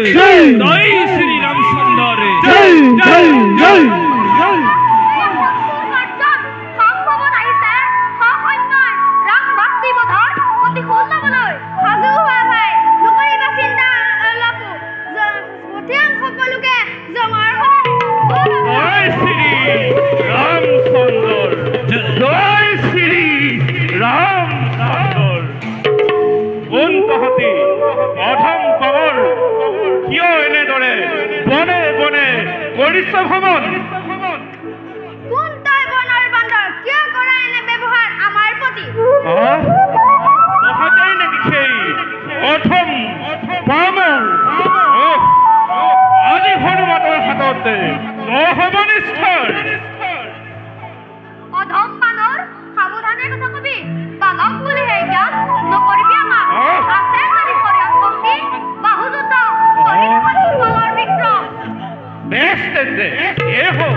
জয় শ্ৰী ৰামচন্দ্ৰ জয় জয় জয় ভ্ৰমণ কোন তাই বনাৰ বান্দৰ কিয় কৰা এনে ব্যৱহাৰ আমাৰ প্ৰতি মহাজয় নাকি সেই অথম বামৰ আজি হনুমানৰ হাততে নহব নিষ্ঠৰ অধম বানৰ সাৱধানে কথা কবি বালক বুলি হে জ্ঞান নকৰিবি আমাক আছে যদি শৰীৰ শক্তি বাহুযুদ্ধ কৰি দেখালি বলৰ বিক্ৰম বেশ তেন্তে এ হোক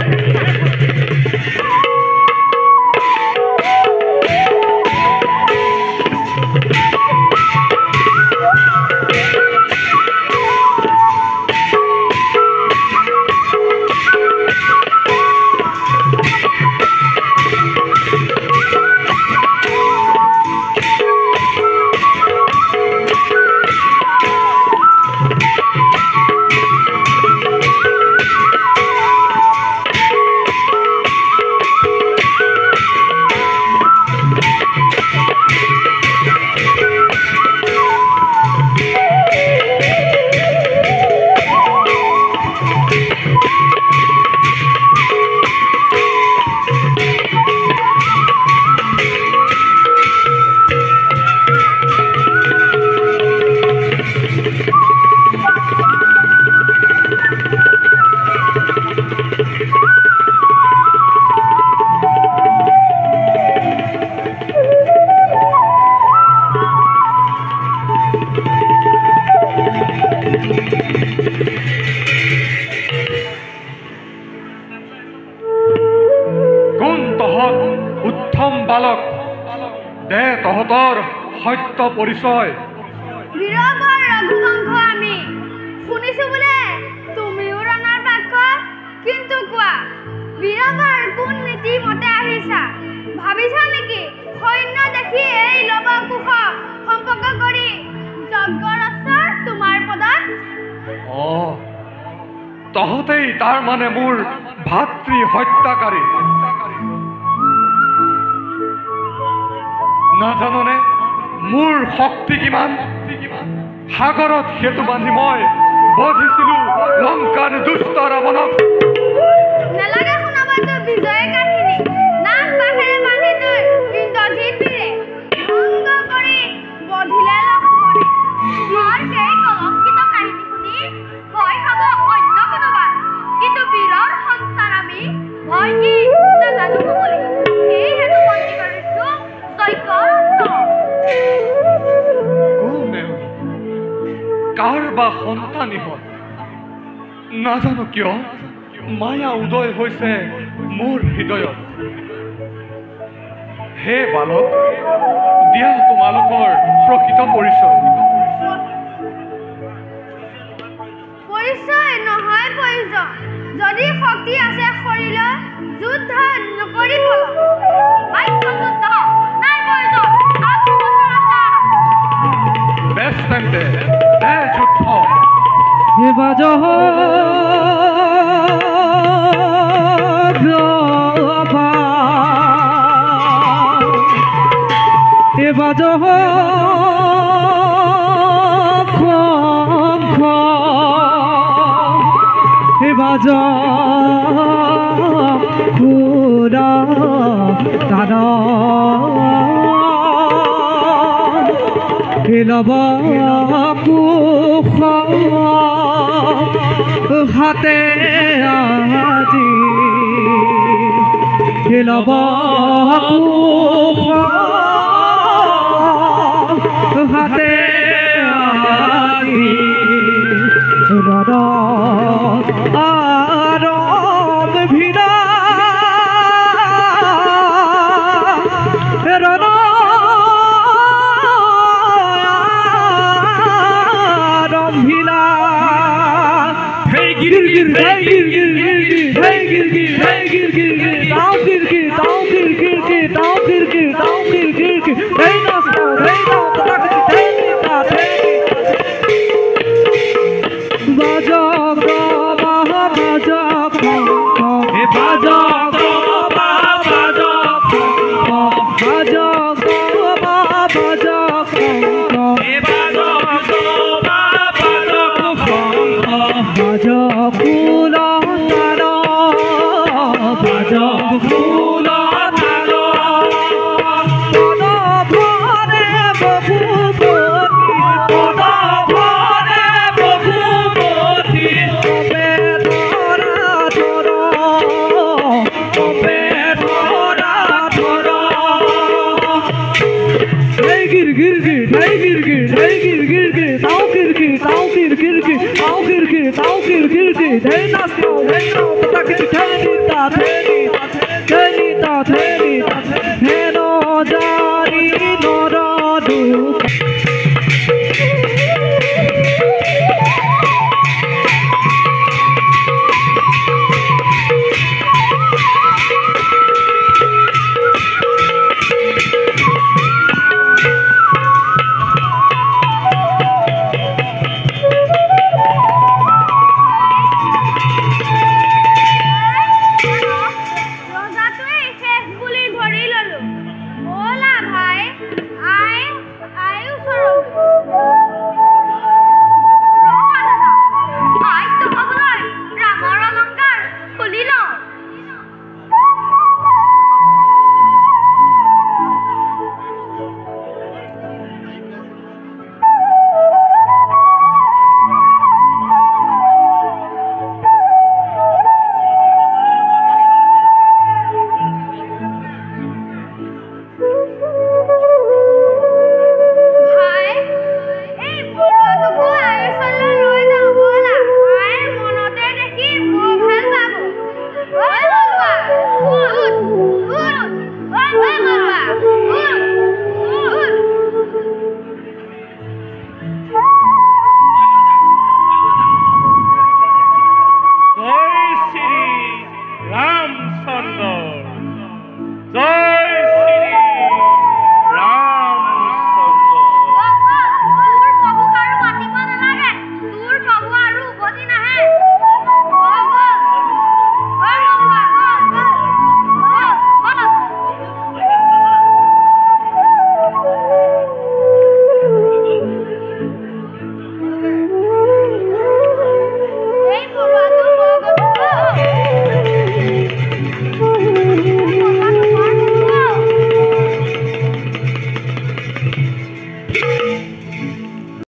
বালক দে তহঁতৰ সত্য পৰিচয় বীৰবৰ ৰঘুবংশ আমি শুনিছো বোলে তুমিও ৰণৰ বাক্য কিন্তু কোৱা বীৰবৰ কোন নীতি মতে আহিছা ভাবিছা নেকি সৈন্য দেখি এই লৱকুশ সম্পৰ্ক কৰি যজ্ঞৰস্বৰ তোমাৰ পদত তহঁতেই তাৰ মানে মোৰ ভাতৃ হত্যাকাৰী নাজাননে মোৰ শক্তি কিমান সাগৰত সেতু বান্ধি মই বধিছিলো লংকাৰ দুষ্ট ৰাৱণক নালাগে শুনাবতো বিজয় কাহিনী নাক বাহেৰে বান্ধি তই ইন্দ্ৰজিৎ বীৰে ভংগ কৰি বধিলে লক্ষ্মণে তোমাৰ সেই কলংকিত কাহিনী শুনি ভয় খাব অন্য কোনোবা কিন্তু বীৰৰ সন্তান আমি ভয় কি নাজানো বুলি সেই হেতু বন্দী কৰিছো কাৰ বা সন্তানী হয় নাজানো কিয় মায়া উদয় হৈছে মোৰ হৃদয়ত হে বালক দিয়া তোমালোকৰ প্ৰকৃত পৰিচয় নহয় প্ৰয়োজন যদি শক্তি আছে শৰীৰত যুদ্ধ নকৰিব বেশ তেন্তে দে যুদ্ধ বাজহ বাজহ বাজ পুৰা দাদা লব কুশ হাতে আজি লব কুশ হাতে আজি ৰদ আৰব ভিৰা ৰদ villa gir gir hey gir gir gir gir hey gir gir hey gir gir gir down gir gir down gir gir gir down gir gir down gir gir gir hey nas down tak hey ta baja go baha baja go he baja go baha baja go baja go baha baja go he baja go baha baja go baja kula taro baja kula taro toda bhare babu gir gir gir hey gir gir hey gir gir gir down gir gir down gir gir gir down gir gir down gir gir gir hey nas down hey down tak hey ta hey